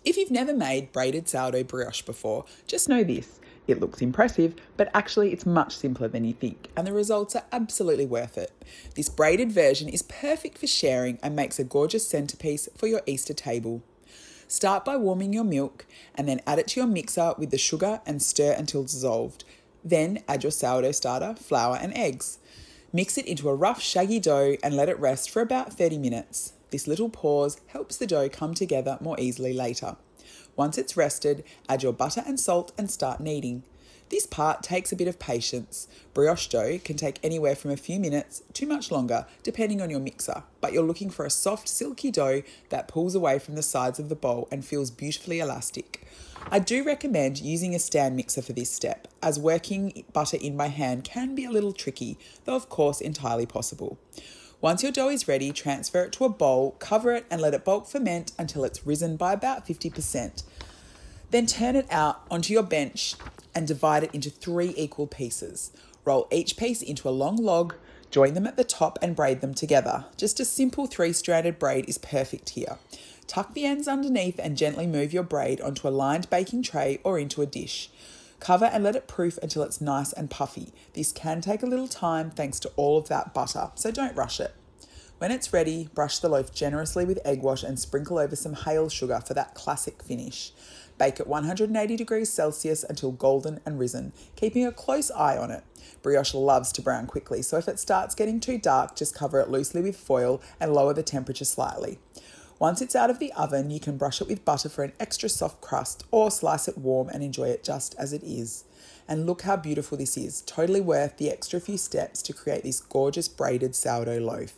If you've never made braided sourdough brioche before, just know this. It looks impressive, but actually it's much simpler than you think, and the results are absolutely worth it. This braided version is perfect for sharing and makes a gorgeous centerpiece for your Easter table. Start by warming your milk and then add it to your mixer with the sugar and stir until dissolved. Then add your sourdough starter, flour and eggs. Mix it into a rough, shaggy dough and let it rest for about 30 minutes. This little pause helps the dough come together more easily later. Once it's rested, add your butter and salt and start kneading. This part takes a bit of patience. Brioche dough can take anywhere from a few minutes to much longer, depending on your mixer, but you're looking for a soft, silky dough that pulls away from the sides of the bowl and feels beautifully elastic. I do recommend using a stand mixer for this step, as working butter in by hand can be a little tricky, though of course entirely possible. Once your dough is ready, transfer it to a bowl, cover it and let it bulk ferment until it's risen by about 50%. Then turn it out onto your bench and divide it into 3 equal pieces. Roll each piece into a long log, join them at the top and braid them together. Just a simple 3-stranded braid is perfect here. Tuck the ends underneath and gently move your braid onto a lined baking tray or into a dish. Cover and let it proof until it's nice and puffy. This can take a little time thanks to all of that butter, so don't rush it. When it's ready, brush the loaf generously with egg wash and sprinkle over some hale sugar for that classic finish. Bake at 180 degrees Celsius until golden and risen, keeping a close eye on it. Brioche loves to brown quickly, so if it starts getting too dark, just cover it loosely with foil and lower the temperature slightly. Once it's out of the oven, you can brush it with butter for an extra soft crust or slice it warm and enjoy it just as it is. And look how beautiful this is, totally worth the extra few steps to create this gorgeous braided sourdough loaf.